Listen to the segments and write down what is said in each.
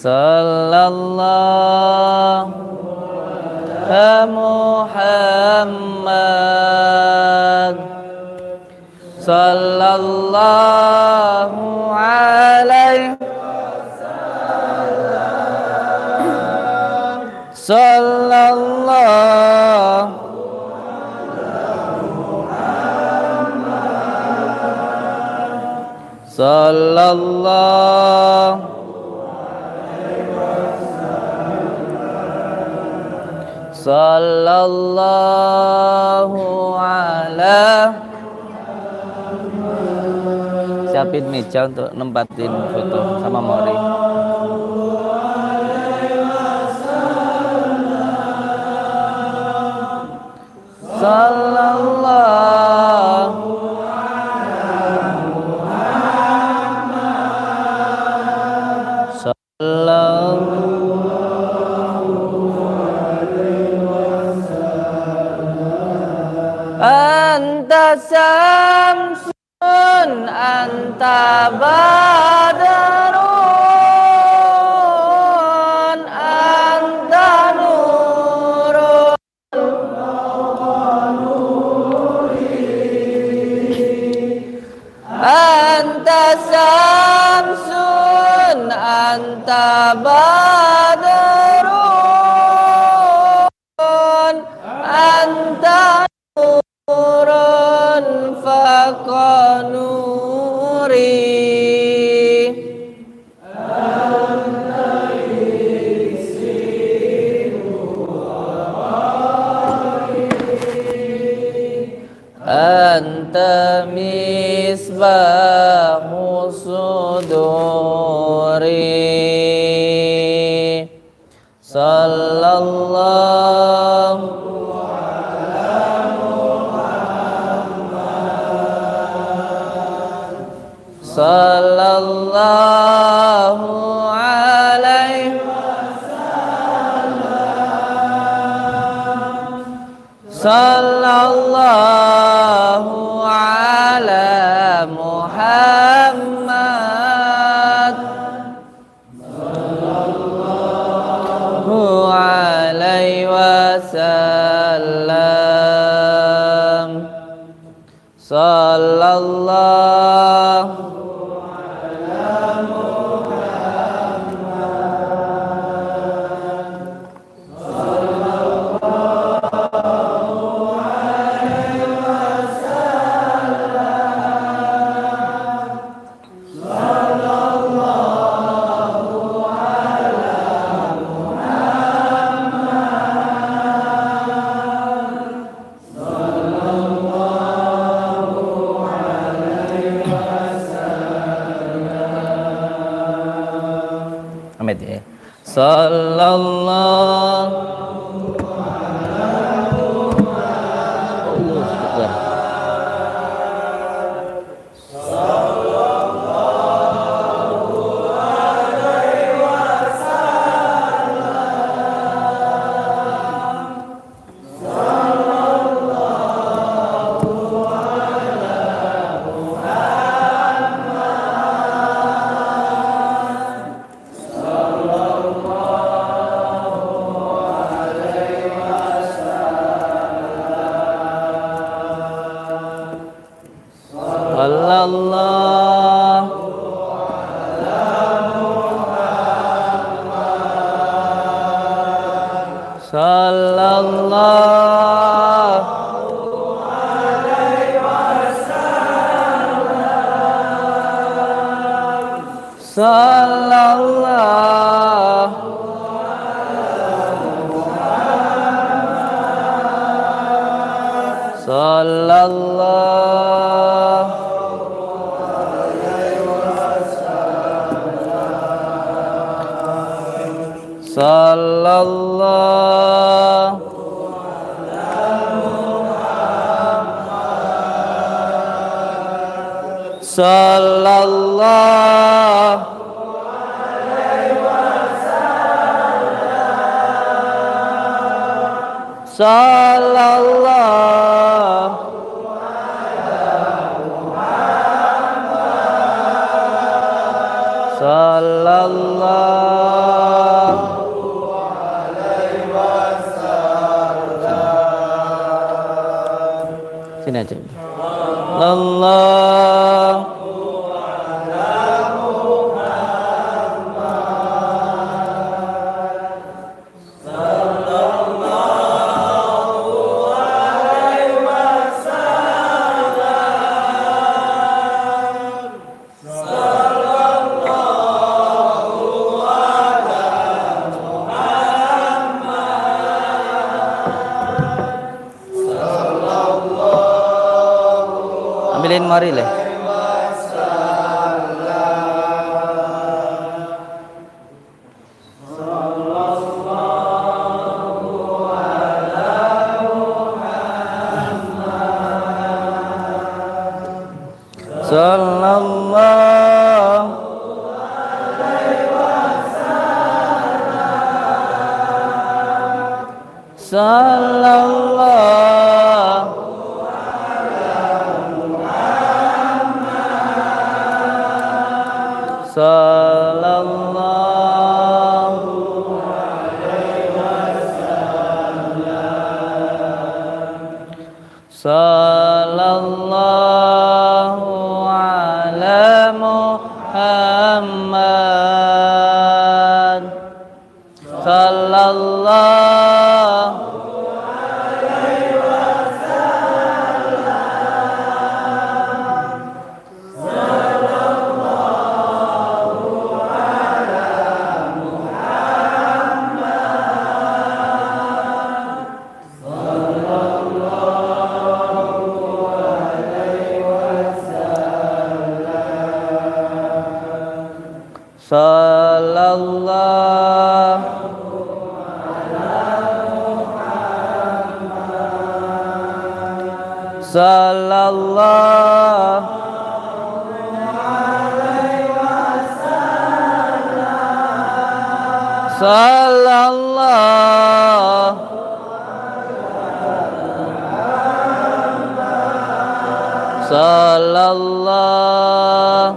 sallallahu Muhammad sallallahu alaihi sallallahu sallallahu sallallahu ala. Siapin meja untuk nempatin foto sama Mori. Sallallahu anta samsun anta badarun anta nurun anta samsun anta badarun anta nurun faqa nuri anta misbahu suduri sallallahu sallallahu alaihi sallallahu ala Muhammad sallallahu alaihi wasallam sallallahu ya. Sallallahu sallallahu sini aja. Allah ambilin mari leh. Sallallahu sallallahu sallallahu sallallahu ala Muhammad sallallahu sallallahu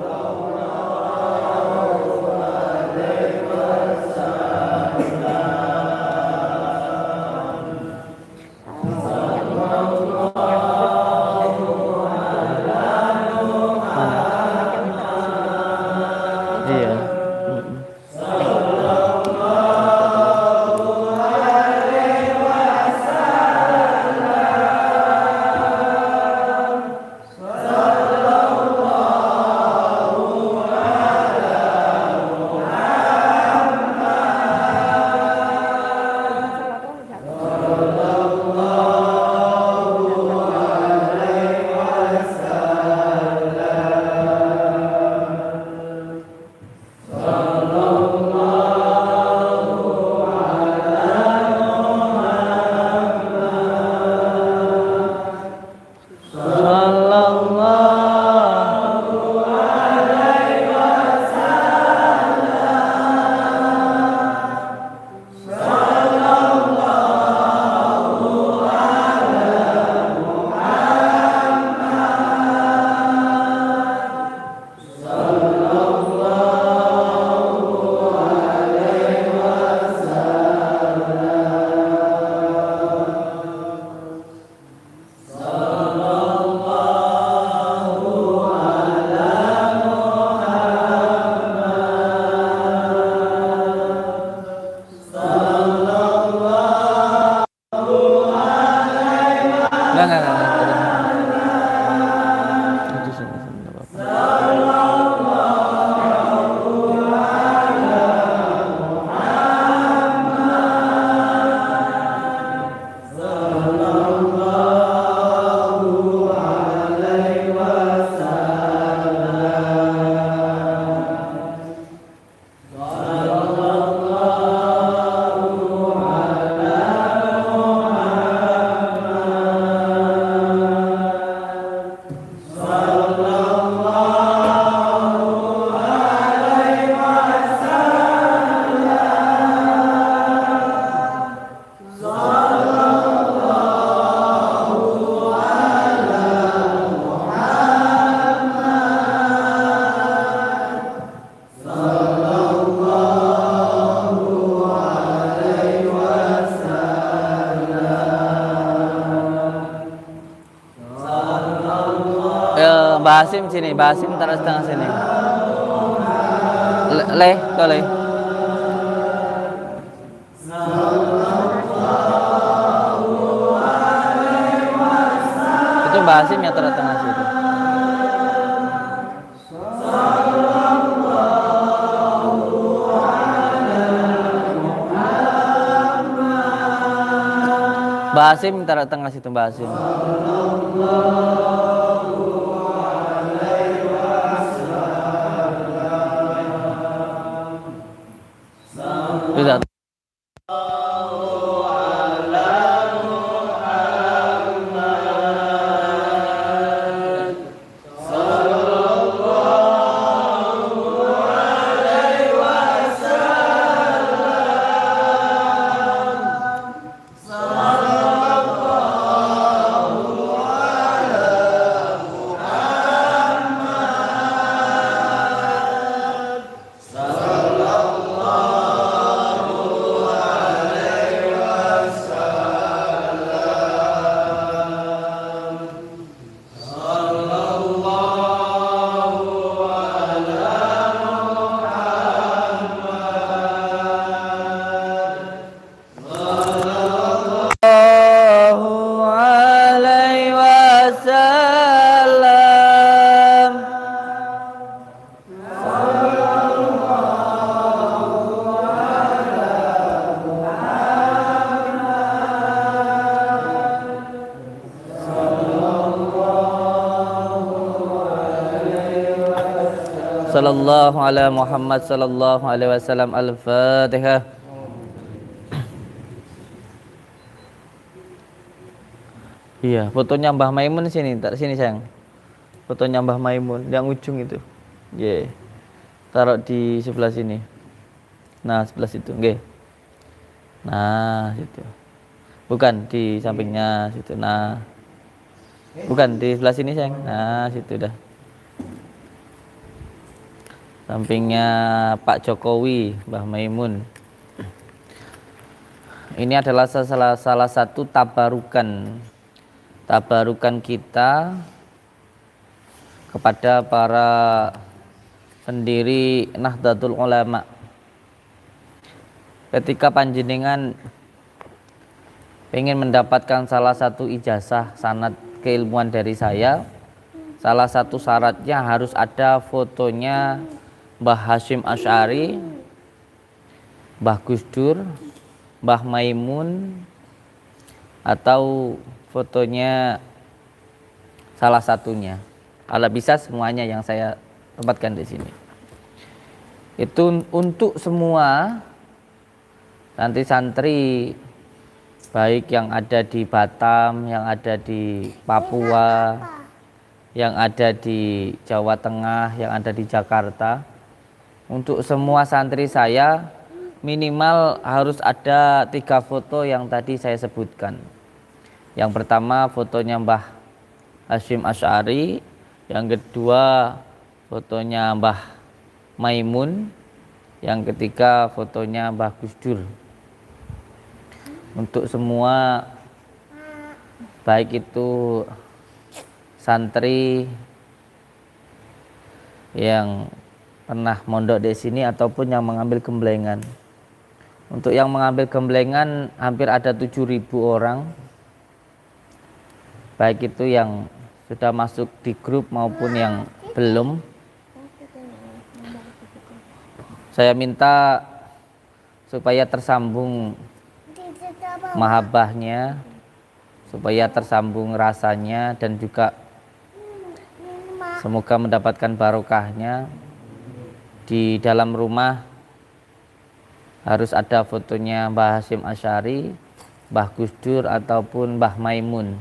iya. Mbah Hasim sini, Mbah Hasim taruh setengah sini. Le, kau le. Itu Mbah Hasim yang taruh tengah situ. Mbah Hasim taruh tengah situ, Mbah Hasim. Sudah. Sallallahu ala Muhammad sallallahu alaihi wasallam. Al-Fatihah. Iya, fotonya Mbah Maimun sini, tak sini sayang. Fotonya Mbah Maimun yang ujung itu. Yeah. Taruh di sebelah sini. Nah, sebelah situ, nggih. Nah, situ. Bukan di sampingnya situ. Nah. Bukan di sebelah sini sayang. Nah, situ dah. Sampingnya Pak Jokowi, Mbah Maimun. Ini adalah salah satu tabarukan kita kepada para pendiri Nahdlatul Ulama. Ketika panjenengan ingin mendapatkan salah satu ijazah sanad keilmuan dari saya, salah satu syaratnya harus ada fotonya Mbah Hasyim Asy'ari, Mbah Gus Dur, Mbah Maimun, atau fotonya salah satunya. Kalau bisa semuanya yang saya tempatkan di sini. Itu untuk semua santri-santri baik yang ada di Batam, yang ada di Papua, yang ada di Jawa Tengah, yang ada di Jakarta. Untuk semua santri saya minimal harus ada 3 foto yang tadi saya sebutkan. Yang pertama fotonya Mbah Hasyim Asy'ari, yang kedua fotonya Mbah Maimun, yang ketiga fotonya Mbah Gus Dur. Untuk semua baik itu santri yang pernah mondok di sini ataupun yang mengambil gemblengan. Untuk yang mengambil gemblengan hampir ada 7.000 orang. Baik itu yang sudah masuk di grup maupun yang belum. Saya minta supaya tersambung mahabbahnya, supaya tersambung rasanya, dan juga semoga mendapatkan barokahnya. Di dalam rumah harus ada fotonya Mbah Hasyim Asy'ari, Mbah Gus Dur ataupun Mbah Maimun.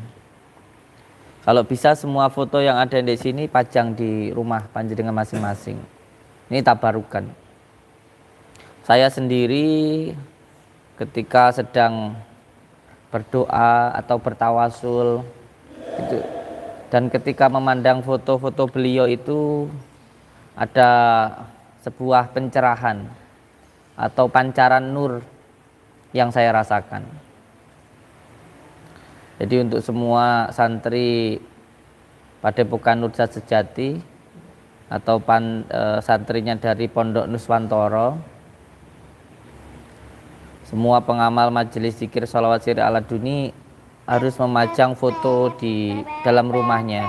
Kalau bisa semua foto yang ada di sini pajang di rumah panjenengan masing-masing. Ini tabarukan. Saya sendiri ketika sedang berdoa atau bertawasul itu, dan ketika memandang foto-foto beliau itu ada sebuah pencerahan atau pancaran nur yang saya rasakan. Jadi untuk semua santri Padepokan Nurjat Sejati atau santrinya dari Pondok Nuswantoro. Semua pengamal majelis zikir sholawat siri ala duni harus memajang foto di dalam rumahnya,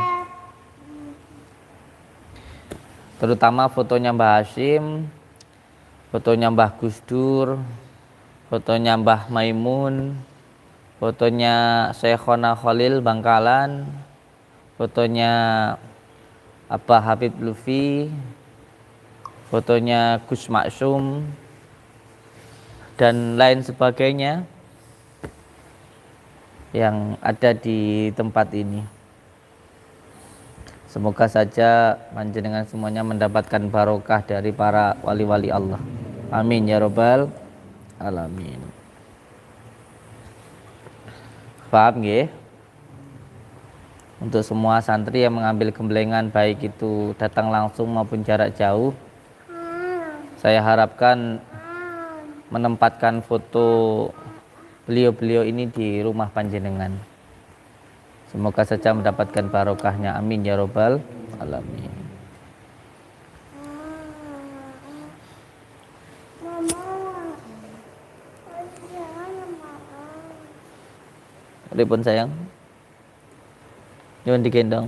terutama fotonya Mbah Hashim, fotonya Mbah Gus Dur, fotonya Mbah Maimun, fotonya Syekhona Khalil Bangkalan, fotonya Abah Habib Lufi, fotonya Gus Maksum, dan lain sebagainya yang ada di tempat ini. Semoga saja panjenengan semuanya mendapatkan barokah dari para wali-wali Allah. Amin ya robbal alamin. Paham nggih? Untuk semua santri yang mengambil gemblengan baik itu datang langsung maupun jarak jauh, saya harapkan menempatkan foto beliau-beliau ini di rumah panjenengan. Semoga saja mendapatkan barokahnya. Amin ya robbal alamin. Ripun sayang, jangan digendong,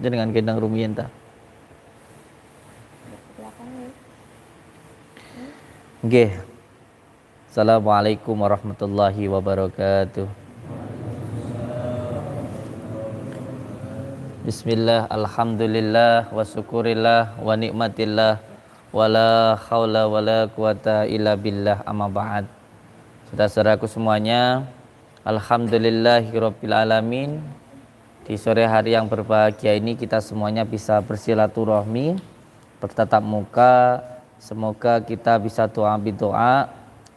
jangan gendong rumiyin ta. Nggih. Assalamualaikum warahmatullahi wabarakatuh. Bismillah, alhamdulillah, wa syukurillah, wa nikmatillah, wa la hawla wa la quwata illa billah, amma ba'd. Saudara-saudaraku semuanya, alhamdulillahirabbil alamin. Di sore hari yang berbahagia ini kita semuanya bisa bersilaturahmi, bertatap muka. Semoga kita bisa doa,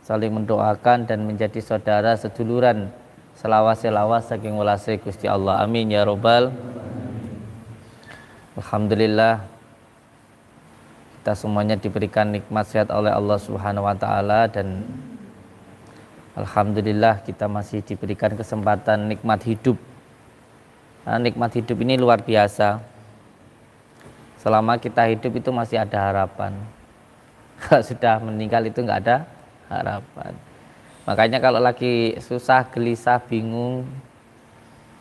saling mendoakan dan menjadi saudara seduluran, selawas saking welase Gusti Allah. Amin ya robbal. Alhamdulillah, kita semuanya diberikan nikmat sehat oleh Allah Subhanahu wa taala, dan alhamdulillah kita masih diberikan kesempatan nikmat hidup. Nah, nikmat hidup ini luar biasa. Selama kita hidup itu masih ada harapan. Kalau sudah meninggal itu nggak ada harapan. Makanya kalau lagi susah, gelisah, bingung,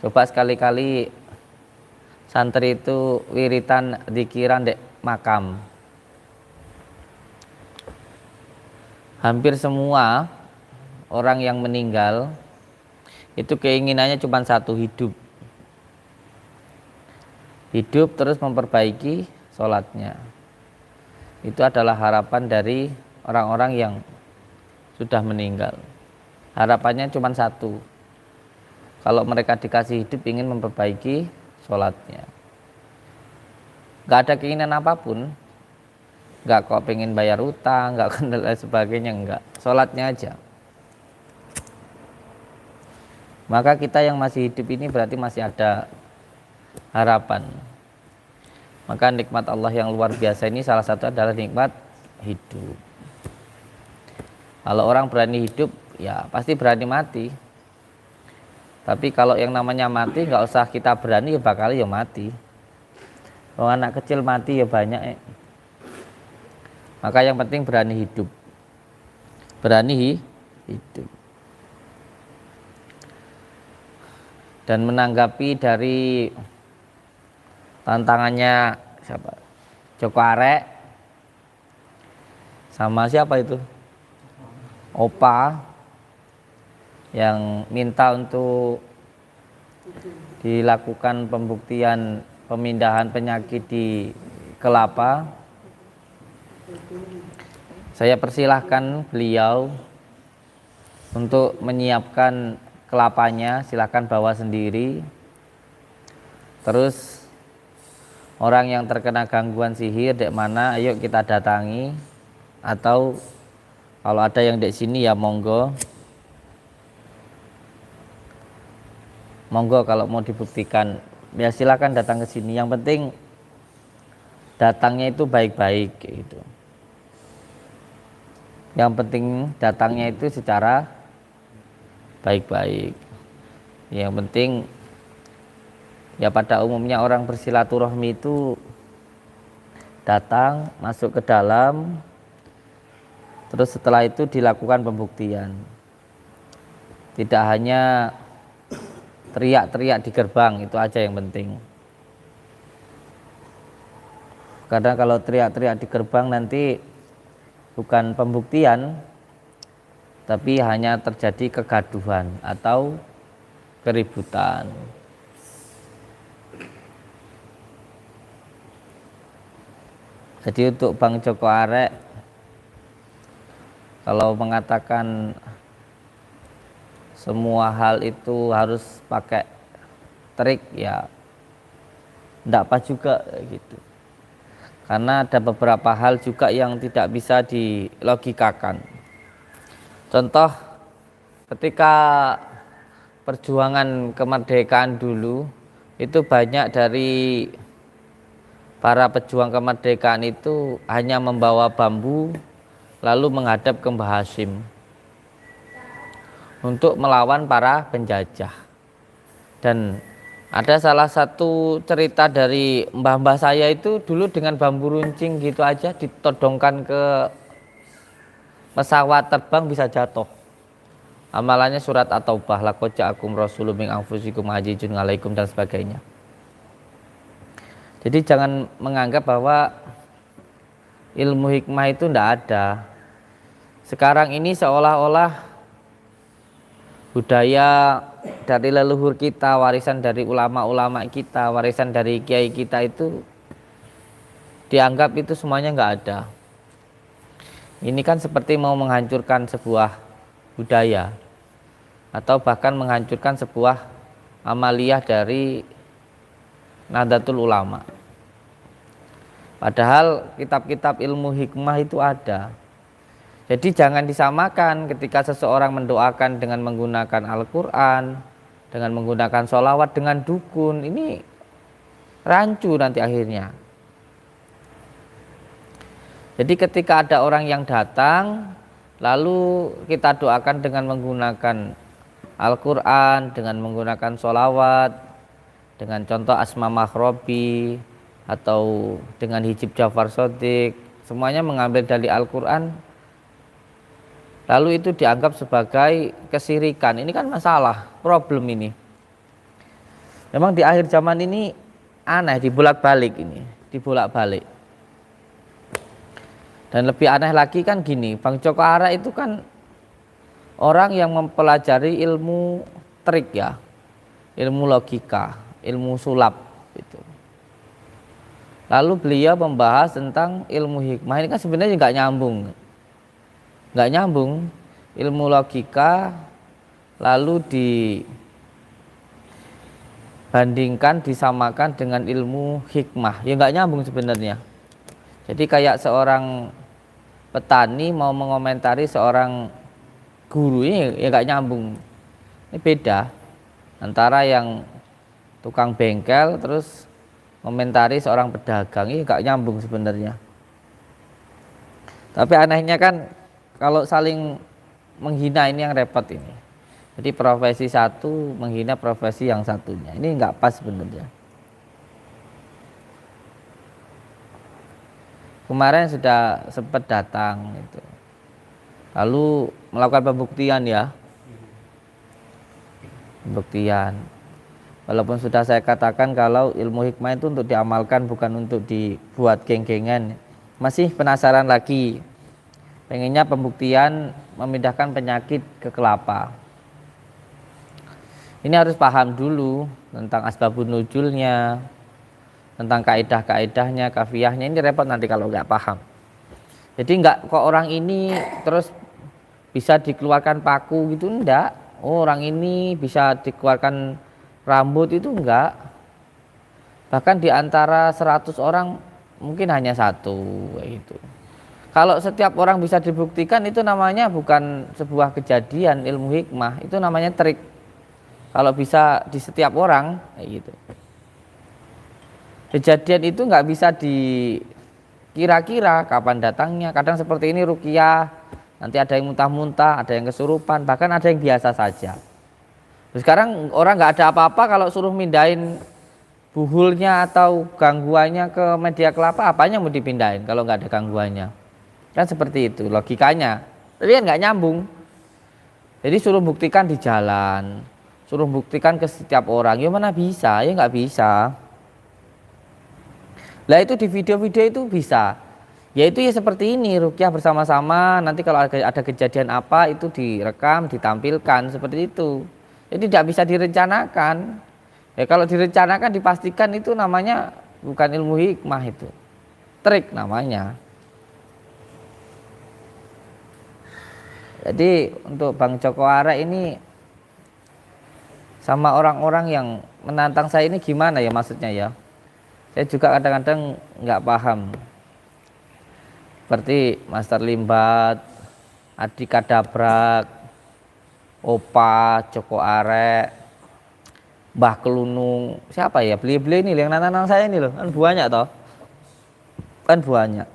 coba sekali-kali santri itu wiritan dzikiran dek makam. Hampir semua orang yang meninggal itu keinginannya cuma satu, hidup terus memperbaiki sholatnya. Itu adalah harapan dari orang-orang yang sudah meninggal. Harapannya cuma satu, kalau mereka dikasih hidup ingin memperbaiki sholatnya. Gak ada keinginan apapun, gak kok pengen bayar utang, gak kenal dan sebagainya, enggak, sholatnya aja. Maka kita yang masih hidup ini berarti masih ada harapan. Maka nikmat Allah yang luar biasa ini salah satu adalah nikmat hidup. Kalau orang berani hidup, ya pasti berani mati. Tapi kalau yang namanya mati, nggak usah kita berani, ya bakal ya mati. Kalau anak kecil mati ya banyak. Maka yang penting berani hidup. Berani hidup. Dan menanggapi dari tantangannya siapa? Joko Arek sama siapa itu? Opa yang minta untuk dilakukan pembuktian pemindahan penyakit di kelapa. Saya persilahkan beliau untuk menyiapkan kelapanya, silahkan bawa sendiri. Terus orang yang terkena gangguan sihir dek mana, ayo kita datangi. Atau kalau ada yang dek sini ya monggo. Monggo kalau mau dibuktikan, ya silakan datang ke sini. Yang penting datangnya itu baik-baik gitu. Yang penting datangnya itu secara baik-baik. Yang penting Ya pada umumnya orang bersilaturahmi itu datang, masuk ke dalam, terus setelah itu dilakukan pembuktian. Tidak hanya teriak-teriak di gerbang, itu aja yang penting. Karena kalau teriak-teriak di gerbang nanti bukan pembuktian, tapi hanya terjadi kegaduhan atau keributan. Jadi untuk Bang Joko Arek, kalau mengatakan semua hal itu harus pakai trik, ya enggak pas juga gitu. Karena ada beberapa hal juga yang tidak bisa dilogikakan. Contoh, ketika perjuangan kemerdekaan dulu, itu banyak dari para pejuang kemerdekaan itu hanya membawa bambu lalu menghadap ke Mbah Hashim untuk melawan para penjajah. Dan ada salah satu cerita dari mbah-mbah saya itu dulu dengan bambu runcing gitu aja ditodongkan ke pesawat terbang bisa jatuh. Amalannya surat At-Taubah, laqad ja'akum rasulun min anfusikum azizun 'alaikum dan sebagainya. Jadi jangan menganggap bahwa ilmu hikmah itu tidak ada. Sekarang ini seolah-olah budaya dari leluhur kita, warisan dari ulama-ulama kita, warisan dari kiai kita itu dianggap itu semuanya nggak ada. Ini kan seperti mau menghancurkan sebuah budaya atau bahkan menghancurkan sebuah amaliyah dari Nahdlatul Ulama. Padahal kitab-kitab ilmu hikmah itu ada. Jadi jangan disamakan ketika seseorang mendoakan dengan menggunakan Al-Quran, dengan menggunakan sholawat, dengan dukun. Ini rancu nanti akhirnya. Jadi ketika ada orang yang datang, lalu kita doakan dengan menggunakan Al-Quran, dengan menggunakan sholawat, dengan contoh Asma Makhrobi atau dengan hijib Ja'far Shadiq, semuanya mengambil dari Al-Quran, lalu itu dianggap sebagai kesyirikan. Ini kan masalah, problem ini. Memang di akhir zaman ini aneh, dibolak-balik ini, dibolak-balik. Dan lebih aneh lagi kan gini, Bang Joko Arek itu kan orang yang mempelajari ilmu trik ya, ilmu logika, ilmu sulap itu. Lalu beliau membahas tentang ilmu hikmah. Ini kan sebenarnya nggak nyambung, ilmu logika lalu dibandingkan, disamakan dengan ilmu hikmah, ya nggak nyambung sebenarnya. Jadi kayak seorang petani mau mengomentari seorang guru, ini ya nggak nyambung. Ini beda antara yang tukang bengkel terus komentari seorang pedagang, ini gak nyambung sebenarnya. Tapi anehnya kan kalau saling menghina ini yang repot ini. Jadi profesi satu menghina profesi yang satunya, ini nggak pas sebenarnya. Kemarin sudah sempat datang itu, lalu melakukan pembuktian ya, pembuktian. Walaupun sudah saya katakan kalau ilmu hikmah itu untuk diamalkan, bukan untuk dibuat geng-gengan. Masih penasaran lagi, pengennya pembuktian memindahkan penyakit ke kelapa. Ini harus paham dulu tentang asbabun nuzulnya, tentang kaidah-kaidahnya, kafiyahnya. Ini repot nanti kalau nggak paham. Jadi nggak kok orang ini terus bisa dikeluarkan paku gitu, enggak. Oh, orang ini bisa dikeluarkan rambut itu enggak. Bahkan di antara 100 orang mungkin hanya satu gitu. Kalau setiap orang bisa dibuktikan, itu namanya bukan sebuah kejadian ilmu hikmah, itu namanya trik. Kalau bisa di setiap orang kayak gitu. Kejadian itu nggak bisa dikira-kira kapan datangnya. Kadang seperti ini ruqyah, nanti ada yang muntah-muntah, ada yang kesurupan, bahkan ada yang biasa saja. Sekarang orang nggak ada apa-apa kalau suruh mindahin buhulnya atau gangguannya ke media kelapa, apanya mau dipindahin kalau nggak ada gangguannya? Kan seperti itu logikanya. Tapi kan nggak nyambung. Jadi suruh buktikan di jalan, suruh buktikan ke setiap orang, ya mana bisa, ya nggak bisa. Lah itu di video-video itu bisa. Yaitu ya seperti ini, rukyah bersama-sama, nanti kalau ada kejadian apa itu direkam, ditampilkan seperti itu. Jadi tidak bisa direncanakan. Ya kalau direncanakan dipastikan itu namanya bukan ilmu hikmah, itu trik namanya. Jadi untuk Bang Joko Arek ini sama orang-orang yang menantang saya ini gimana ya maksudnya ya? Saya juga kadang-kadang nggak paham. Seperti Master Limbat, Adi Kadabrak, Opa, Joko Arek, Mbah Kelunung, siapa ya? Beli-beli ini yang nantang saya ini loh, kan banyak toh. Kan banyak.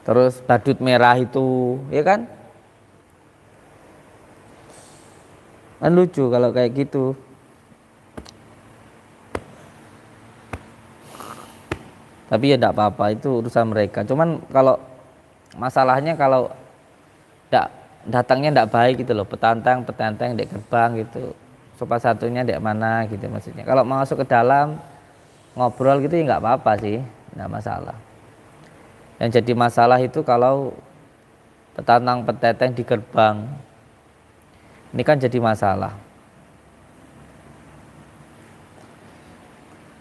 Terus badut merah itu, ya kan? Kan lucu kalau kayak gitu. Tapi ya tidak apa-apa, itu urusan mereka. Cuman kalau masalahnya kalau datangnya tidak baik gitu loh, petantang di gerbang gitu, sopan satunya di mana gitu maksudnya. Kalau mau masuk ke dalam ngobrol gitu ya nggak apa-apa sih, nggak masalah. Yang jadi masalah itu kalau petantang di gerbang, ini kan jadi masalah.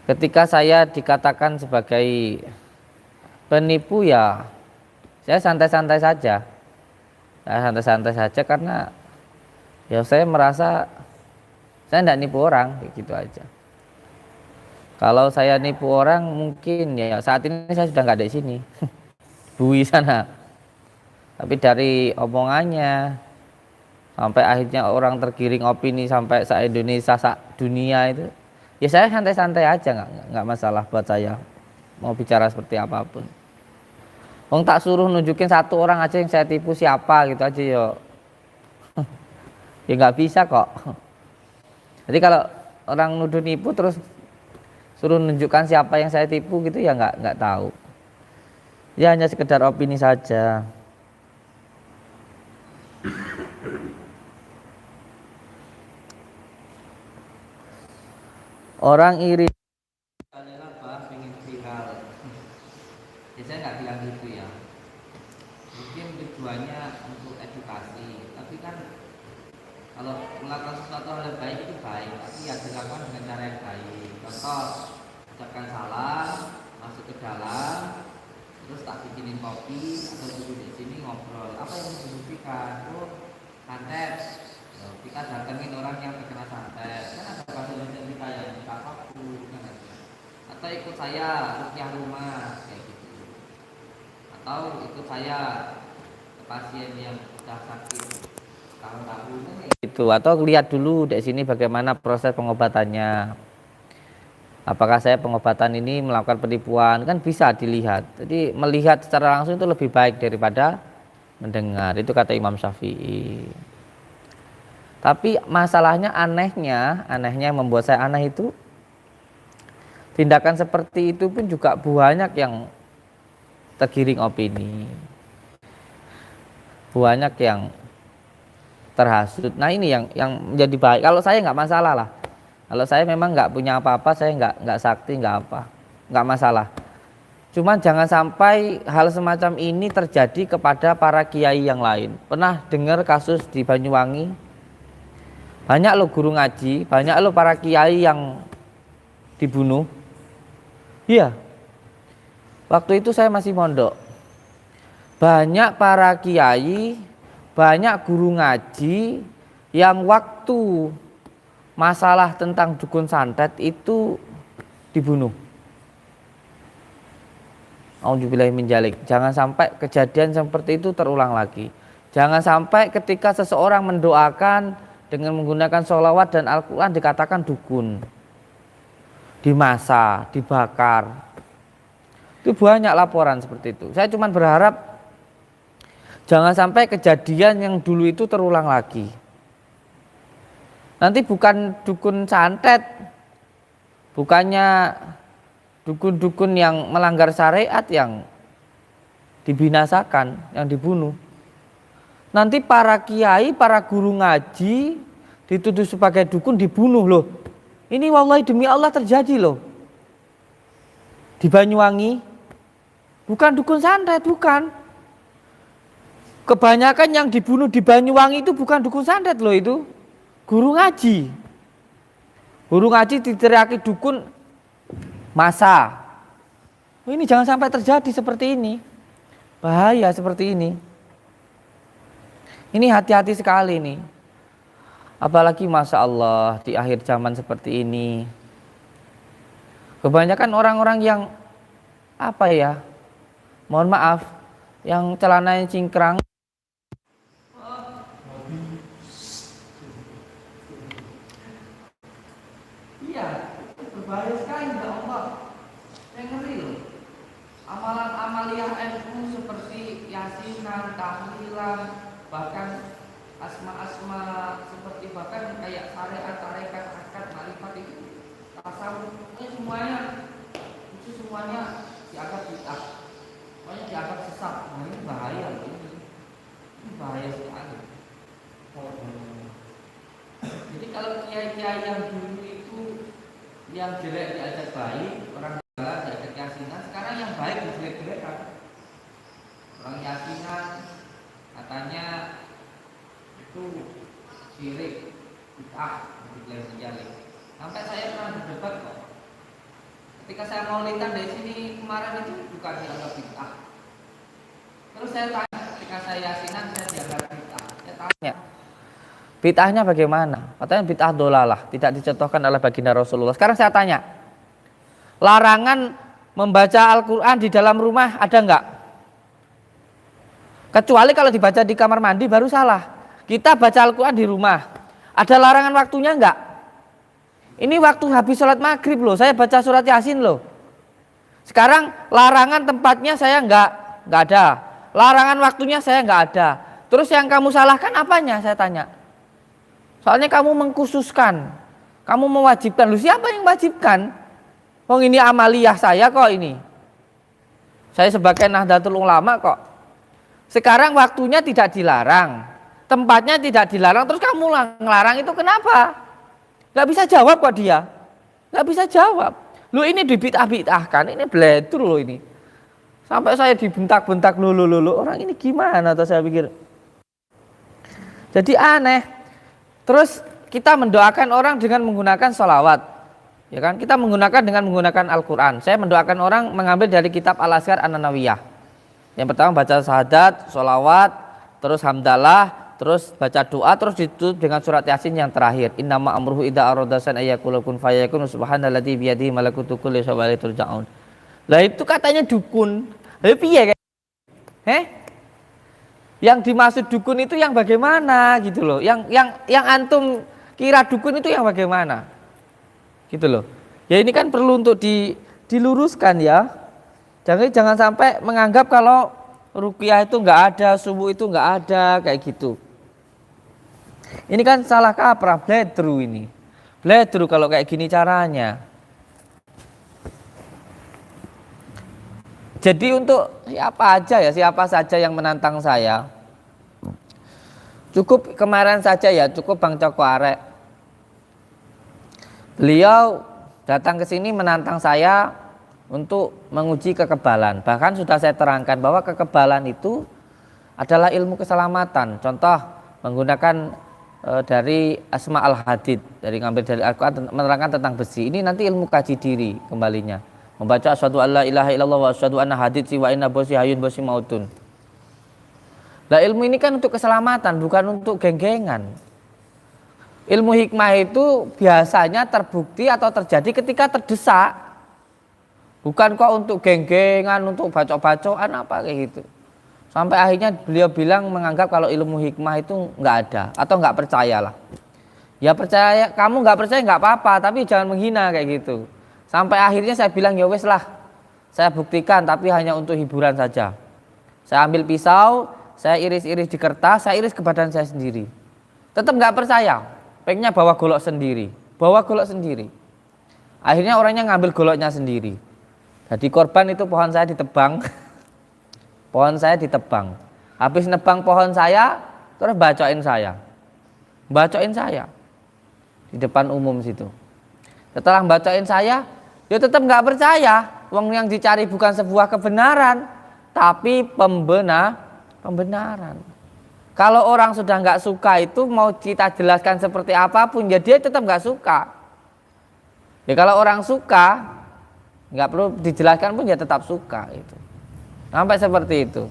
Ketika saya dikatakan sebagai penipu ya saya santai-santai saja. Saya santai-santai saja karena ya saya merasa saya tidak nipu orang, gitu aja. Kalau saya nipu orang mungkin ya saat ini saya sudah nggak ada di sini, bui sana. Tapi dari omongannya sampai akhirnya orang tergiring opini sampai se-Indonesia, se-dunia itu, ya saya santai-santai aja, nggak masalah buat saya mau bicara seperti apapun. Wong tak suruh nunjukin satu orang aja yang saya tipu siapa gitu aja yo. Ya nggak bisa kok. Jadi kalau orang nuduh nipu terus suruh nunjukkan siapa yang saya tipu gitu ya nggak tahu. Ya hanya sekedar opini saja. Orang iri pengen viral. Ya saya nggak bilang gitu ya. Mungkin tujuannya untuk edukasi, tapi kan kalau melakukan sesuatu hal yang baik itu baik, tapi ya dilakukan dengan cara yang baik. Contoh, ucapkan salam, masuk ke dalam, terus tak bikinin kopi atau duduk di sini ngobrol. Apa yang dibuktikan? Oh, santet. Kita datengin orang yang terkena santet. Kan ada pasien-pasien kita yang minta waktu, kan ada. Atau ikut saya rukyah rumah kayak gitu. Atau ikut saya ke pasien yang sudah sakit tahun-tahun gitu. Atau lihat dulu di sini bagaimana proses pengobatannya. Apakah saya pengobatan ini melakukan penipuan, kan bisa dilihat. Jadi melihat secara langsung itu lebih baik daripada mendengar. Itu kata Imam Syafi'i. Tapi masalahnya anehnya yang membuat saya aneh itu tindakan seperti itu pun juga banyak yang tergiring opini, banyak yang terhasut. Nah ini yang menjadi baik. Kalau saya nggak masalah lah. Kalau saya memang nggak punya apa-apa, saya nggak sakti, nggak masalah. Cuman jangan sampai hal semacam ini terjadi kepada para kiai yang lain. Pernah dengar kasus di Banyuwangi? Banyak loh guru ngaji, banyak loh para kiai yang dibunuh. Iya. Waktu itu saya masih mondok. Banyak para kiai, banyak guru ngaji yang waktu masalah tentang dukun santet itu dibunuh. Auzubillahi min dzalik. Jangan sampai kejadian seperti itu terulang lagi. Jangan sampai ketika seseorang mendoakan dengan menggunakan sholawat dan Al-Quran dikatakan dukun, dimasak, dibakar. Itu banyak laporan seperti itu. Saya cuma berharap jangan sampai kejadian yang dulu itu terulang lagi. Nanti bukan dukun santet, bukannya dukun-dukun yang melanggar syariat yang dibinasakan, yang dibunuh. Nanti para kiai, para guru ngaji dituduh sebagai dukun dibunuh loh. Ini wallahi demi Allah terjadi loh. Di Banyuwangi, bukan dukun santet, bukan. Kebanyakan yang dibunuh di Banyuwangi itu bukan dukun santet loh, itu guru ngaji. Guru ngaji diteriaki dukun masa. Ini jangan sampai terjadi seperti ini. Bahaya seperti ini. Ini hati-hati sekali nih. Apalagi Masya Allah di akhir zaman seperti ini. Kebanyakan orang-orang yang apa ya, mohon maaf, yang celananya cingkrang. Iya, berbahaya sekali ya Allah. Yang ngeri loh. Amalan amaliyah NU seperti yasinan, tahlilan, bahkan asma-asma seperti bahkan kayak syariat, tarekat, akad, marifat itu tasawuf, itu semuanya dianggap bid'ah, semuanya dianggap sesat. Nah ini bahaya, ini bahaya sekali. Jadi kalau kiai-kiai yang dulu itu yang jelek diajak baik, orang jalan diajak yasinan, sekarang yang baik dijelek-jelekan. Orang yasinan katanya itu syirik, bid'ah, dijelek-jelek. Sampai saya pernah berdebat kok. Ketika saya maulidan dari sini kemarin itu bukan dianggap bid'ah. Terus saya tanya, ketika saya yasinan saya dianggap bid'ah. Saya tanya, bid'ahnya bagaimana? Katanya bid'ah dolalah, tidak dicontohkan oleh baginda Rasulullah. Sekarang saya tanya, larangan membaca Al-Quran di dalam rumah ada enggak? Kecuali kalau dibaca di kamar mandi baru salah. Kita baca Al-Quran di rumah, ada larangan waktunya enggak? Ini waktu habis sholat maghrib loh, saya baca surat Yasin loh. Sekarang larangan tempatnya saya enggak ada. Larangan waktunya saya enggak ada. Terus yang kamu salahkan apanya? Saya tanya. Soalnya kamu mengkhususkan, kamu mewajibkan. Lu siapa yang mewajibkan? Oh ini amaliyah saya kok ini. Saya sebagai Nahdlatul Ulama kok. Sekarang waktunya tidak dilarang, tempatnya tidak dilarang, terus kamu ngelarang itu kenapa? Gak bisa jawab kok dia. Gak bisa jawab. Lu ini dibid'ah-bid'ahkan, ini beledur lo ini. Sampai saya dibentak-bentak lu orang ini gimana? Atau saya pikir. Jadi aneh. Terus kita mendoakan orang dengan menggunakan sholawat, ya kan? Kita menggunakan Al-Quran. Saya mendoakan orang mengambil dari kitab Al-Azkar An-Nawawiyah. Yang pertama baca syahadat, sholawat, terus hamdalah, terus baca doa, terus ditutup dengan surat Yasin yang terakhir. Innama amruhu idza arada san ayyakula kun fayakun subhanalladzi biyadihi malakutu kulli syai'in wa ilaihi turja'un. Lah itu katanya dukun. Lah piye kayak? Yang dimaksud dukun itu yang bagaimana gitu loh. Yang antum kira dukun itu yang bagaimana? Gitu loh. Ya ini kan perlu untuk diluruskan ya. Jangan sampai menganggap kalau ruqyah itu enggak ada, subuh itu enggak ada kayak gitu. Ini kan salah kaprah, bledru ini. Bledru kalau kayak gini caranya. Jadi untuk siapa saja yang menantang saya, cukup kemarin saja ya, cukup Bang Coko Arek. Beliau datang ke sini menantang saya untuk menguji kekebalan. Bahkan sudah saya terangkan bahwa kekebalan itu adalah ilmu keselamatan. Contoh menggunakan dari Asma al-Hadid, dari ngambil dari Al-Quran menerangkan tentang besi. Ini nanti ilmu kaji diri kembalinya. Membaca asyhadu alla ilaha illallah wa asyhadu anna hadid wa inna bosi hayun bosi mautun. Nah ilmu ini kan untuk keselamatan, bukan untuk geng-gengan. Ilmu hikmah itu biasanya terbukti atau terjadi ketika terdesak. Bukan kok untuk geng-gengan, untuk bacok-bacokan apa kayak gitu. Sampai akhirnya beliau bilang menganggap kalau ilmu hikmah itu nggak ada atau nggak percayalah. Ya percaya, kamu nggak percaya nggak apa-apa, tapi jangan menghina kayak gitu. Sampai akhirnya saya bilang ya wes lah, saya buktikan tapi hanya untuk hiburan saja. Saya ambil pisau, saya iris-iris di kertas, saya iris ke badan saya sendiri. Tetap nggak percaya. pengennya bawa golok sendiri, akhirnya orangnya ngambil goloknya sendiri. Jadi korban itu pohon saya ditebang. Habis nebang pohon saya, terus bacoin saya di depan umum situ. Setelah bacoin saya, dia tetap nggak percaya. Wong yang dicari bukan sebuah kebenaran, tapi pembenaran. Kalau orang sudah nggak suka itu, mau kita jelaskan seperti apapun, ya dia tetap nggak suka. Ya kalau orang suka, nggak perlu dijelaskan pun ya tetap suka itu. Sampai seperti itu.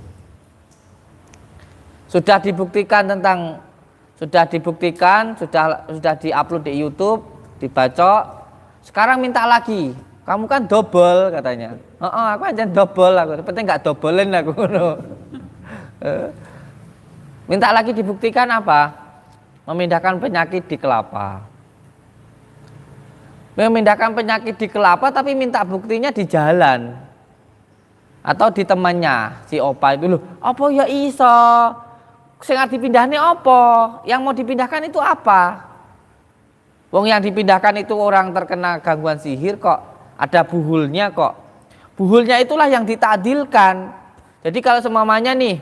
Sudah dibuktikan, sudah diupload di YouTube, dibacok. Sekarang minta lagi. Kamu kan double katanya. Aku aja double aku. Penting nggak doublein aku. Minta lagi dibuktikan apa? Memindahkan penyakit di kelapa. Memindahkan penyakit di kelapa tapi minta buktinya di jalan. Atau di temannya, si opa itu. Loh, apa ya iso? Sing dipindahne apa? Yang mau dipindahkan itu apa? Wong yang dipindahkan itu orang terkena gangguan sihir kok. Ada buhulnya kok. Buhulnya itulah yang ditakdilkan. Jadi kalau semamanya nih,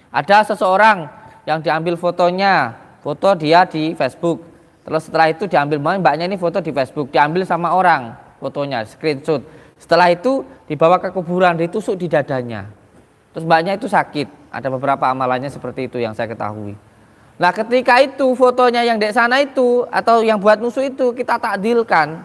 ada seseorang yang diambil fotonya, foto dia di Facebook. Terus setelah itu diambil, mbaknya ini foto di Facebook, diambil sama orang fotonya, screenshot. Setelah itu dibawa ke kuburan, ditusuk di dadanya. Terus mbaknya itu sakit. Ada beberapa amalannya seperti itu yang saya ketahui. Nah ketika itu fotonya yang di sana itu atau yang buat nusuk itu kita takdilkan.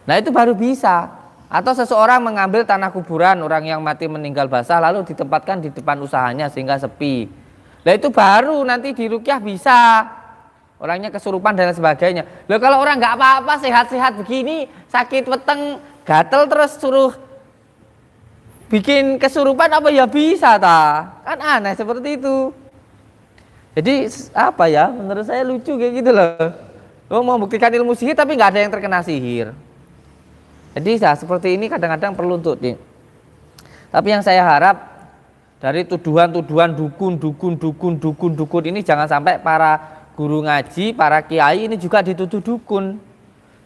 Nah itu baru bisa. Atau seseorang mengambil tanah kuburan orang yang mati meninggal basah lalu ditempatkan di depan usahanya sehingga sepi. Nah itu baru nanti diruqyah bisa. Orangnya kesurupan dan sebagainya. Loh kalau orang nggak apa-apa sehat-sehat begini sakit weteng gatel terus suruh bikin kesurupan apa ya bisa ta? Kan aneh seperti itu. Jadi apa ya? Menurut saya lucu kayak gitu loh. Lo mau buktikan ilmu sihir tapi nggak ada yang terkena sihir. Jadi seperti ini kadang-kadang perlu untuk tapi yang saya harap dari tuduhan-tuduhan dukun ini jangan sampai para guru ngaji, para kiai ini juga dituduh dukun.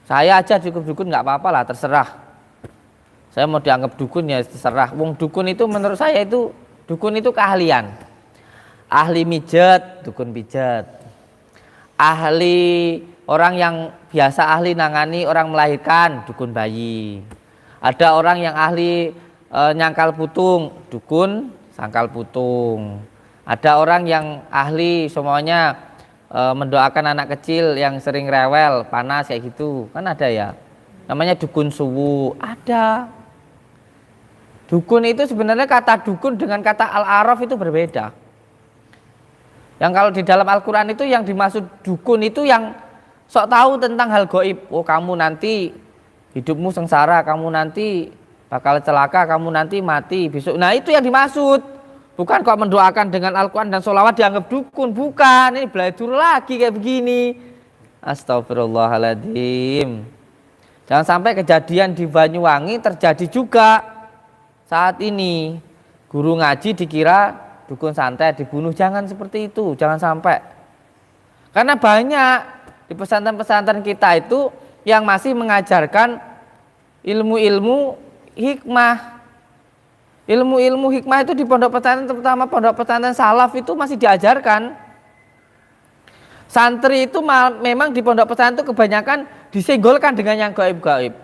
Saya aja cukup dukun nggak apa-apa lah, terserah. Saya mau dianggap dukun ya terserah. Wong dukun itu menurut saya itu dukun itu keahlian. Ahli mijet, dukun pijet. Ahli orang yang biasa ahli nangani orang melahirkan, dukun bayi. Ada orang yang ahli nyangkal putung, dukun sangkal putung. Ada orang yang ahli semuanya mendoakan anak kecil yang sering rewel, panas kayak gitu. Kan ada ya. Namanya dukun suwu, ada. Dukun itu sebenarnya kata dukun dengan kata al-araf itu berbeda. Yang kalau di dalam Al-Quran itu yang dimaksud dukun itu yang sok tahu tentang hal gaib. Oh kamu nanti hidupmu sengsara, kamu nanti bakal celaka, kamu nanti mati besok. Nah itu yang dimaksud. Bukan kok mendoakan dengan Al-Quran dan sholawat dianggap dukun. Bukan, ini belajar lagi kayak begini. Astagfirullahaladzim. Jangan sampai kejadian di Banyuwangi terjadi juga saat ini. Guru ngaji dikira dukun santet dibunuh, jangan seperti itu, jangan sampai. Karena banyak di pesantren-pesantren kita itu yang masih mengajarkan ilmu-ilmu hikmah. Ilmu-ilmu hikmah itu di pondok pesantren, terutama pondok pesantren salaf itu masih diajarkan. Santri itu memang di pondok pesantren itu kebanyakan disenggolkan dengan yang gaib-gaib.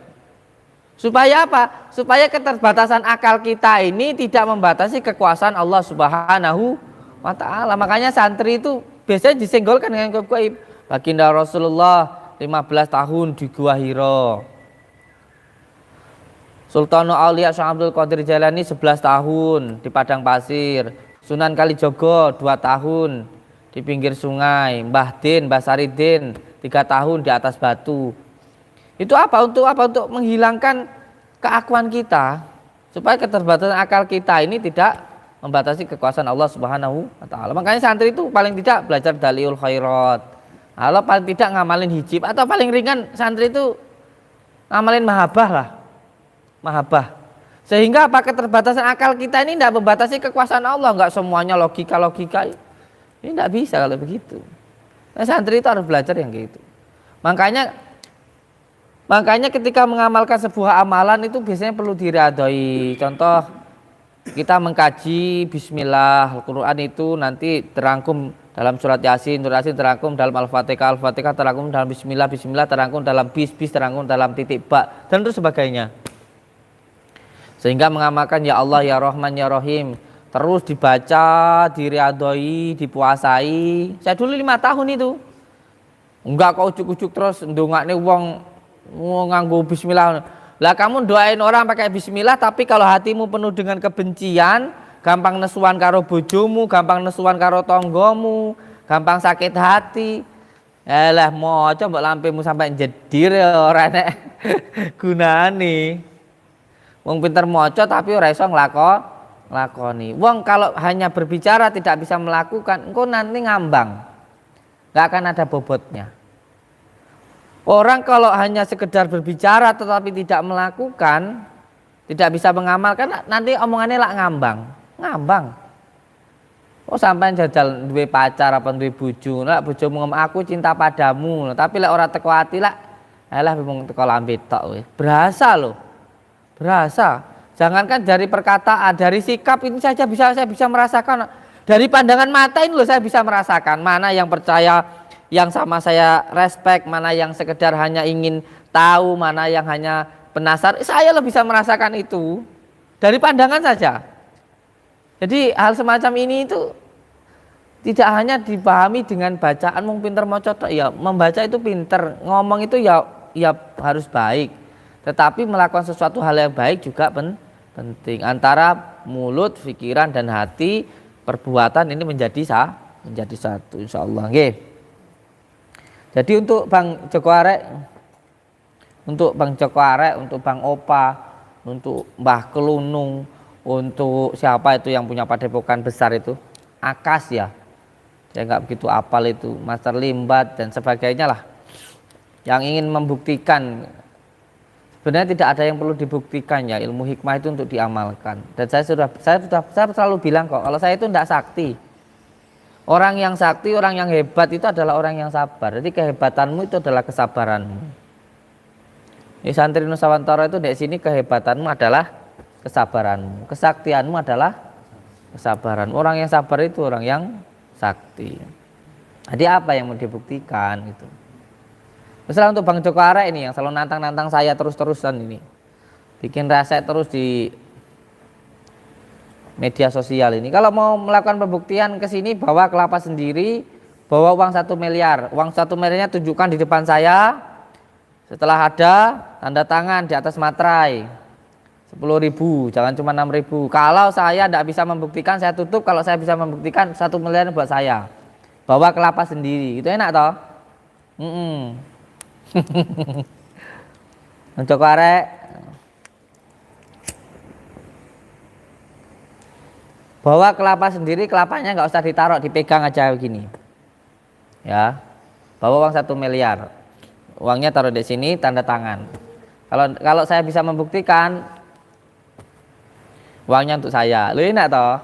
Supaya apa? Supaya keterbatasan akal kita ini tidak membatasi kekuasaan Allah Subhanahu wa ta'ala. Makanya santri itu biasanya disenggolkan dengan gaib-gaib. Baginda Rasulullah 15 tahun di Gua Hira. Sultanul Aulia Syekh Abdul Qadir Jailani 11 tahun di padang pasir. Sunan Kalijogo 2 tahun di pinggir sungai. Mbah Din, Mbah Saridin 3 tahun di atas batu. Itu apa? Untuk apa? Untuk menghilangkan keakuan kita supaya keterbatasan akal kita ini tidak membatasi kekuasaan Allah Subhanahu wa ta'ala. Makanya santri itu paling tidak belajar Daliul Khairat. Kalau paling tidak ngamalin hijib atau paling ringan santri itu ngamalin mahabbah lah. Mahabbah. Sehingga apa keterbatasan akal kita ini tidak membatasi kekuasaan Allah, enggak semuanya logika. Ini tidak bisa kalau begitu. Nah, santri itu harus belajar yang kayak gitu. Makanya ketika mengamalkan sebuah amalan itu biasanya perlu diridhoi. Contoh kita mengkaji Bismillah, Al-Quran itu nanti terangkum dalam surat Yasin terangkum dalam Al-Fatihah, Al-Fatihah terangkum dalam Bismillah, Bismillah terangkum dalam bis terangkum dalam titik ba dan terus sebagainya. Sehingga mengamalkan ya Allah, ya Rahman, ya Rahim terus dibaca, diriadoi, dipuasai. Saya dulu 5 tahun itu. Enggak kok ujuk-ujuk terus ndongakne wong nganggo bismillah. Lah kamu doain orang pakai bismillah tapi kalau hatimu penuh dengan kebencian, gampang nesuan karo bojomu, gampang nesuan karo tonggomu, gampang sakit hati. Lah maca mbok lampemu sampai jedir ya ora nek gunane. Wong pinter maca tapi ora iso lakoni. Wong kalau hanya berbicara tidak bisa melakukan, engko nanti ngambang. Enggak akan ada bobotnya. Orang kalau hanya sekedar berbicara tetapi tidak melakukan, tidak bisa mengamalkan, nanti omongannya lah ngambang. Oh sampai jajal duwe pacar apa duwe bojo, lah bojomu ngomong aku cinta padamu, tapi lek ora teko ati lah, alah mung teko lambe tok wis. Berasa. Jangankan dari perkataan, dari sikap ini saja saya bisa merasakan. Dari pandangan mata ini loh saya bisa merasakan mana yang percaya, yang sama saya respect, mana yang sekedar hanya ingin tahu, mana yang hanya penasaran. Saya lebih bisa merasakan itu dari pandangan saja. Jadi hal semacam ini itu tidak hanya dipahami dengan bacaan mung pinter maca tok ya, membaca itu pinter, ngomong itu ya harus baik. Tetapi melakukan sesuatu hal yang baik juga penting. Antara mulut, pikiran dan hati, perbuatan ini menjadi satu insyaallah nggih. Jadi untuk Bang Joko Arek, untuk Bang Opa, untuk Mbah Kelunung, untuk siapa itu yang punya padepokan besar itu, Akas ya. Saya nggak begitu apal itu, Master Limbat dan sebagainya lah. Yang ingin membuktikan sebenarnya tidak ada yang perlu dibuktikan ya, ilmu hikmah itu untuk diamalkan. Dan saya selalu bilang kok, kalau saya itu tidak sakti. Orang yang sakti, orang yang hebat itu adalah orang yang sabar. Jadi kehebatanmu itu adalah kesabaranmu. Di santri Nusawantara itu di sini kehebatanmu adalah kesabaranmu, kesaktianmu adalah kesabaran. Orang yang sabar itu orang yang sakti. Jadi apa yang mau dibuktikan itu? Misalnya untuk Bang Joko Arek ini yang selalu nantang saya terus-terusan ini, bikin reset terus di media sosial ini. Kalau mau melakukan pembuktian ke sini bawa kelapa sendiri, bawa uang 1 miliar. Uang 1 miliarnya tunjukkan di depan saya. Setelah ada tanda tangan di atas materai 10.000, jangan cuma 6.000. Kalau saya tidak bisa membuktikan saya tutup. Kalau saya bisa membuktikan 1 miliar buat saya. Bawa kelapa sendiri, itu enak toh? Joko Arek bawa kelapa sendiri, kelapanya nggak usah ditaruh, dipegang aja begini ya. Bawa uang 1 miliar, uangnya taruh di sini, tanda tangan. Kalau saya bisa membuktikan uangnya untuk saya, lu enak toh?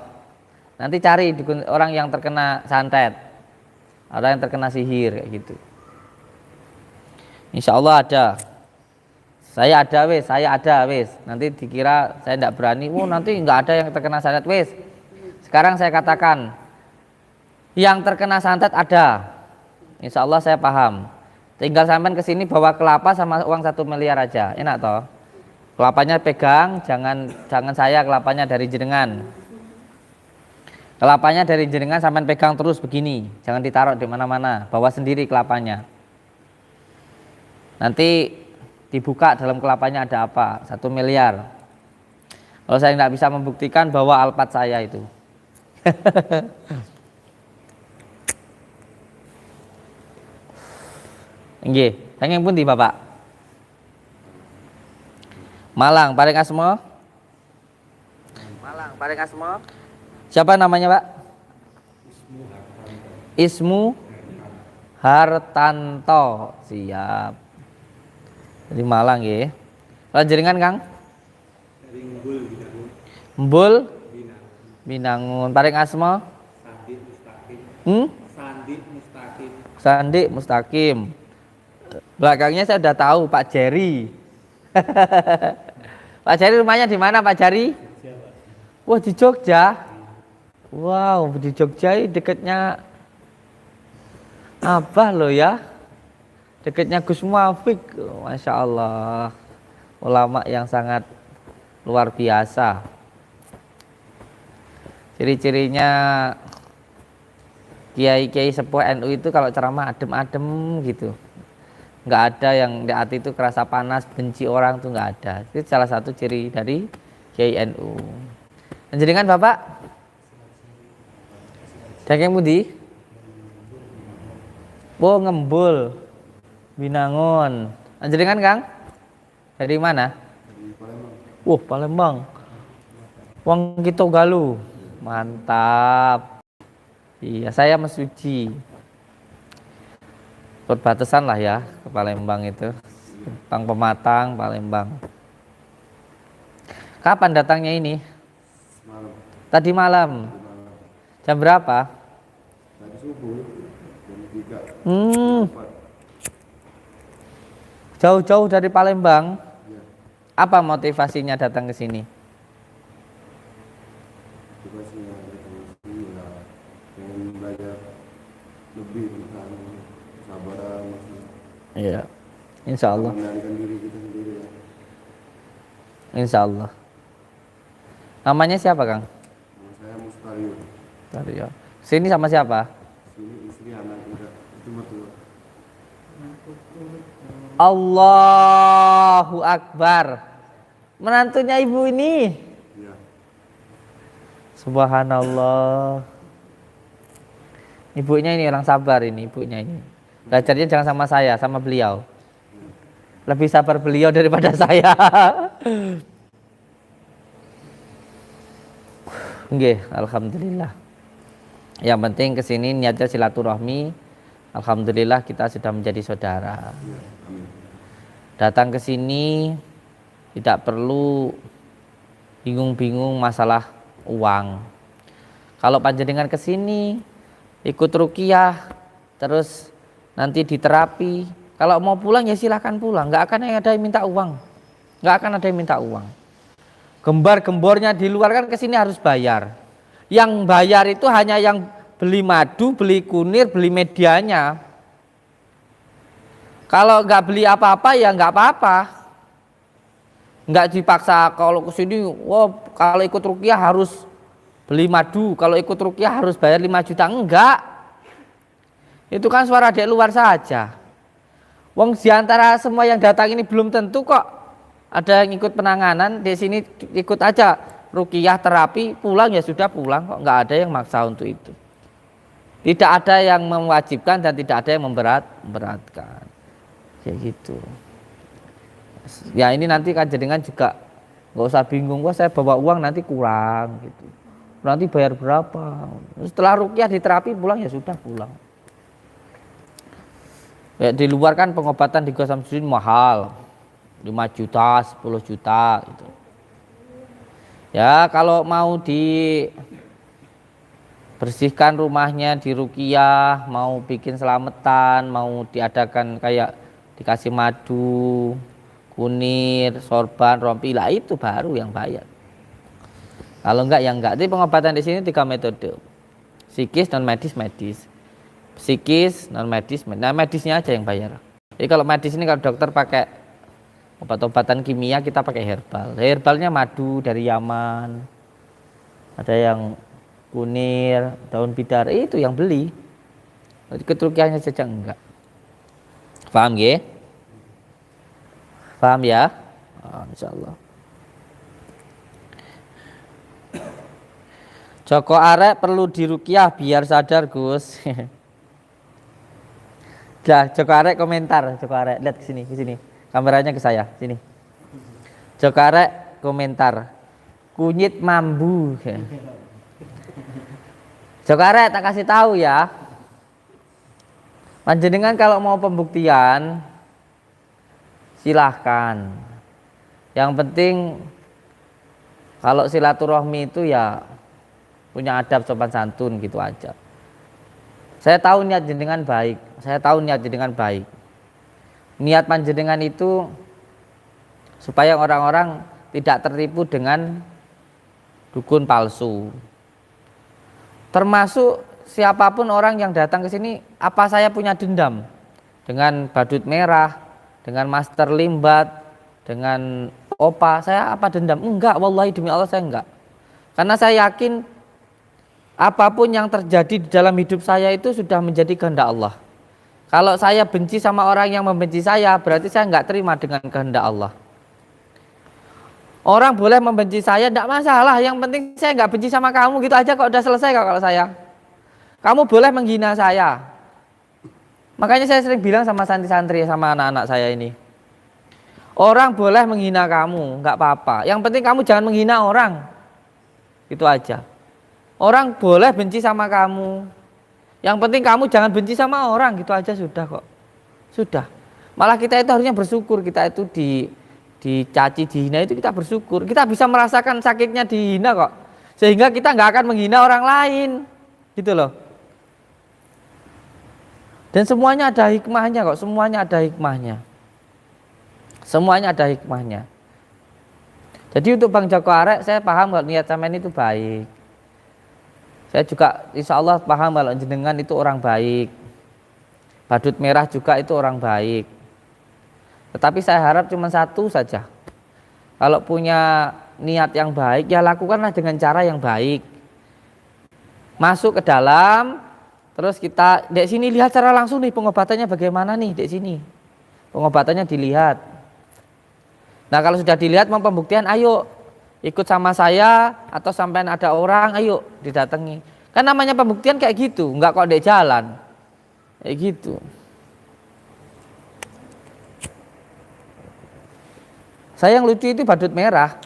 Nanti cari orang yang terkena santet, orang yang terkena sihir kayak gitu. Insya Allah ada. Saya ada wes. Nanti dikira saya tidak berani. Nanti nggak ada yang terkena santet wes. Sekarang saya katakan, yang terkena santet ada. Insya Allah saya paham. Tinggal sampean ke sini bawa kelapa sama uang 1 miliar aja. Enak toh? Kelapanya pegang, jangan saya, kelapanya dari jenengan. Kelapanya dari jenengan sampean pegang terus begini. Jangan ditaruh di mana-mana. Bawa sendiri kelapanya. Nanti dibuka dalam kelapanya ada apa? 1 miliar. Kalau saya tidak bisa membuktikan bawa Alphard saya itu. Nggih, pengen pundi Bapak? Malang, paring asma? Siapa namanya, Pak? Ismu Hartanto. Siap. Dari Malang ya. Kalau jaringan Kang? Dari Mbul Binangun. Paring asma? Sandi Mustaqim. Sandi Mustaqim. Belakangnya saya udah tahu Pak Jerry. Pak Jerry rumahnya di mana Pak Jerry? Wah di Jogja. Wow di Jogja ini dekatnya Abah loh ya. Dekatnya Gus Muafik. Masya Allah. Ulama yang sangat luar biasa. Ciri-cirinya kiai-kiai sepuh NU itu kalau ceramah adem-adem gitu, nggak ada yang di hati itu kerasa panas benci orang tuh nggak ada. Itu salah satu ciri dari kiai NU. Panjenengan Bapak Daging Budi oh ngembul Binangun. Panjenengan Kang dari mana? Palembang. Wong Kito Galuh. Mantap. Iya, saya Mesuji. Perbatasan lah ya ke Palembang itu. Tentang Pematang, Palembang. Kapan datangnya ini? Malam. Tadi malam. Jam berapa? Tadi subuh jam 3. Jauh-jauh dari Palembang. Ya. Apa motivasinya datang ke sini? Tugasnya sini ya pengen belajar lebih tentang kesabaran, Iya. Insya Allah. mengendalikan diri kita sendiri ya. Insya Allah. Namanya siapa Kang? Nama saya Mustario. Tadi ya. Sini sama siapa? Sini istri anak enggak itu betul. Allahu Akbar. Menantunya ibu ini. Ya. Subhanallah. Ibunya ini orang sabar ini, ibunya ini. Belajarnya jangan sama saya, sama beliau. Lebih sabar beliau daripada saya. Nggih, alhamdulillah. Yang penting kesini niatnya silaturahmi. Alhamdulillah kita sudah menjadi saudara. Ya. Amin. Datang ke sini tidak perlu bingung-bingung masalah uang. Kalau panjenengan ke sini ikut ruqyah terus nanti diterapi, kalau mau pulang ya silahkan pulang, nggak akan ada yang minta uang, nggak akan ada yang minta uang. Gembar-gembornya di luar kan ke sini harus bayar. Yang bayar itu hanya yang beli madu, beli kunir, beli medianya. Kalau nggak beli apa-apa ya nggak apa-apa. Nggak dipaksa kalau ke sini, wah kalau ikut ruqyah harus beli madu, kalau ikut ruqyah harus bayar 5 juta. Enggak. Itu kan suara dari luar saja. Wong diantara semua yang datang ini belum tentu kok ada yang ikut penanganan. Di sini ikut aja ruqyah terapi, pulang ya sudah pulang kok, nggak ada yang maksa untuk itu. Tidak ada yang mewajibkan dan tidak ada yang memberatkan. Kayak gitu. Ya ini nanti kan jenengan juga nggak usah bingung, wah saya bawa uang nanti kurang gitu. Nanti bayar berapa? Setelah ruqyah diterapi pulang ya sudah pulang. Ya, di luar kan pengobatan di Gua Samsudin mahal, 5 juta, 10 juta gitu. Ya kalau mau dibersihkan rumahnya di ruqyah, mau bikin selamatan, mau diadakan kayak dikasih madu, kunir, sorban, rompi, lah itu baru yang bayar. Kalau enggak ya enggak. Jadi pengobatan di sini 3 metode. Psikis, non medis, medis. Psikis, non medis, nah medisnya aja yang bayar. Jadi kalau medis ini kalau dokter pakai obat-obatan kimia, kita pakai herbal. Herbalnya madu dari Yaman. Ada yang kunir, daun bidar, itu yang beli. Keturukiannya saja enggak. Paham ya? Paham ya? Oh, insyaallah. Joko arek perlu diruqyah biar sadar Gus. Dah, Joko arek komentar, Joko arek lihat ke sini, kameranya ke saya, sini. Joko arek komentar, kunyit mambu. Joko arek tak kasih tahu ya. Panjenengan kalau mau pembuktian silahkan. Yang penting kalau silaturahmi itu ya punya adab sopan santun gitu aja. Saya tahu niat jenengan baik. saya tahu niat jenengan baik. Niat panjenengan itu supaya orang-orang tidak tertipu dengan dukun palsu. Termasuk siapapun orang yang datang ke sini, apa saya punya dendam dengan badut merah, dengan master limbat, dengan opa, saya apa dendam? Enggak, wallahi demi Allah saya enggak. Karena saya yakin apapun yang terjadi di dalam hidup saya itu sudah menjadi kehendak Allah. Kalau saya benci sama orang yang membenci saya, berarti saya enggak terima dengan kehendak Allah. Orang boleh membenci saya, enggak masalah. Yang penting saya enggak benci sama kamu, gitu aja kok, udah selesai kok kalau saya. Kamu boleh menghina saya. Makanya saya sering bilang sama santri-santri, sama anak-anak saya ini, orang boleh menghina kamu, enggak apa-apa. Yang penting kamu jangan menghina orang. Itu aja. Orang boleh benci sama kamu. Yang penting kamu jangan benci sama orang, gitu aja sudah kok. Sudah. Malah kita itu harusnya bersyukur, kita itu dicaci, dihina itu kita bersyukur. Kita bisa merasakan sakitnya dihina kok. Sehingga kita nggak akan menghina orang lain. Gitu loh. Dan semuanya ada hikmahnya kok, semuanya ada hikmahnya. Semuanya ada hikmahnya. Jadi untuk Bang Joko Arek, saya paham kalau niat sampean itu baik. Saya juga insya Allah paham kalau jenengan itu orang baik. Badut merah juga itu orang baik. Tetapi saya harap cuma satu saja. Kalau punya niat yang baik, ya lakukanlah dengan cara yang baik. Masuk ke dalam, terus kita dek sini lihat secara langsung nih pengobatannya bagaimana nih, dek sini. Pengobatannya dilihat. Nah kalau sudah dilihat mau pembuktian, ayo ikut sama saya atau sampai ada orang, ayo didatangi. Kan namanya pembuktian kayak gitu, enggak kok dek jalan. Kayak gitu. Saya yang lucu itu badut merah.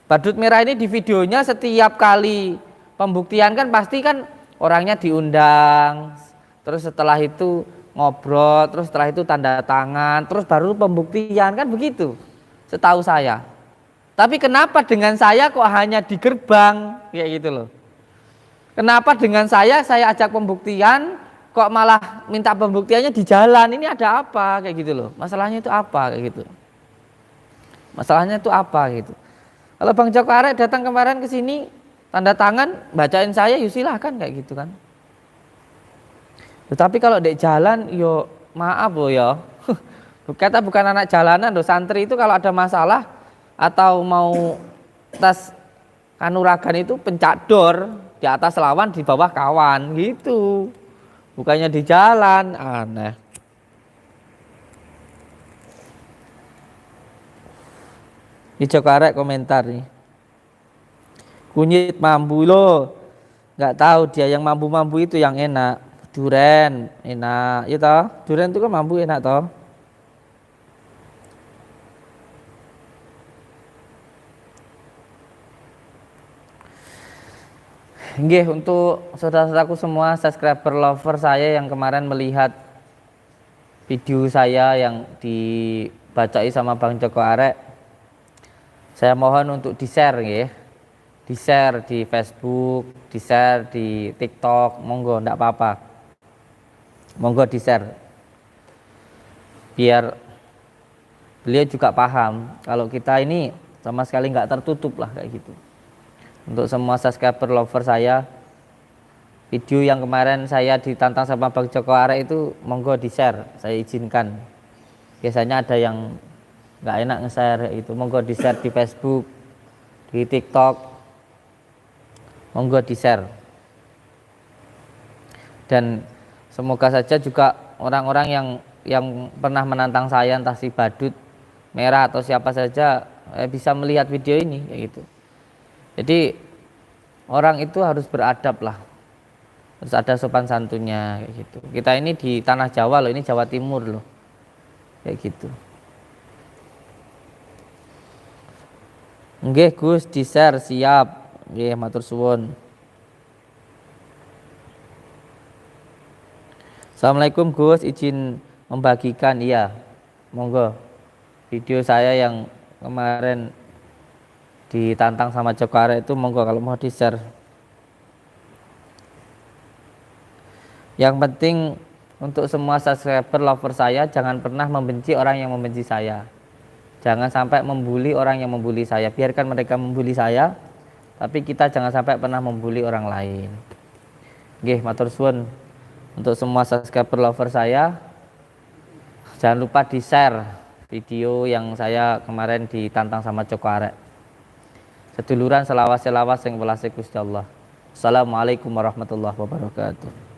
Badut merah ini di videonya setiap kali pembuktian kan pasti kan orangnya diundang, terus setelah itu ngobrol, terus setelah itu tanda tangan, terus baru pembuktian, kan begitu setahu saya. Tapi kenapa dengan saya kok hanya di gerbang kayak gitu loh. Kenapa dengan saya ajak pembuktian kok malah minta pembuktiannya di jalan, ini ada apa kayak gitu loh. Masalahnya itu apa kayak gitu. Masalahnya itu apa gitu. Kalau Bang Joko Arek datang kemarin ke sini tanda tangan, bacain saya, yuk silahkan kayak gitu kan. Tetapi kalau di jalan, yo maaf loh ya. Kita bukan anak jalanan loh. Santri itu kalau ada masalah atau mau tes kanuragan itu pencador, di atas lawan, di bawah kawan gitu. Bukannya di jalan, aneh. Ini Joko Arek komentar nih. Kunyit mambu loh, nggak tahu dia yang mambu-mambu itu yang enak. Duren enak, ya toh? Duren itu kan mambu enak toh? Nggih, untuk saudara-saudaraku semua subscriber lover saya yang kemarin melihat video saya yang dibacai sama Bang Joko Arek, saya mohon untuk di-share nggih. Di-share di Facebook, di-share di TikTok, monggo ndak apa-apa. Monggo di-share. Biar beliau juga paham kalau kita ini sama sekali nggak tertutup lah kayak gitu. Untuk semua subscriber lover saya, video yang kemarin saya ditantang sama Bang Joko Arek itu monggo di-share, saya izinkan. Biasanya ada yang nggak enak nge-share itu, monggo di-share di Facebook, di TikTok, monggo di-share. Dan semoga saja juga orang-orang yang pernah menantang saya, entah si badut merah atau siapa saja, bisa melihat video ini kayak gitu. Jadi orang itu harus beradab lah, harus ada sopan santunnya kayak gitu. Kita ini di tanah Jawa loh, ini Jawa Timur loh, kayak gitu. Nggih Gus, di-share siap. Nggih, matur suwun. Assalamualaikum Gus, izin membagikan, iya. Monggo. Video saya yang kemarin ditantang sama Joko Arek itu monggo kalau mau di-share. Yang penting untuk semua subscriber lover saya, jangan pernah membenci orang yang membenci saya. Jangan sampai membuli orang yang membuli saya. Biarkan mereka membuli saya, tapi kita jangan sampai pernah membuli orang lain. Nggih, matur suwun untuk semua subscriber lover saya. Jangan lupa di-share video yang saya kemarin ditantang sama Coko Arek. Seduluran selawas-selawas sing welase Gusti Allah. Assalamualaikum warahmatullahi wabarakatuh.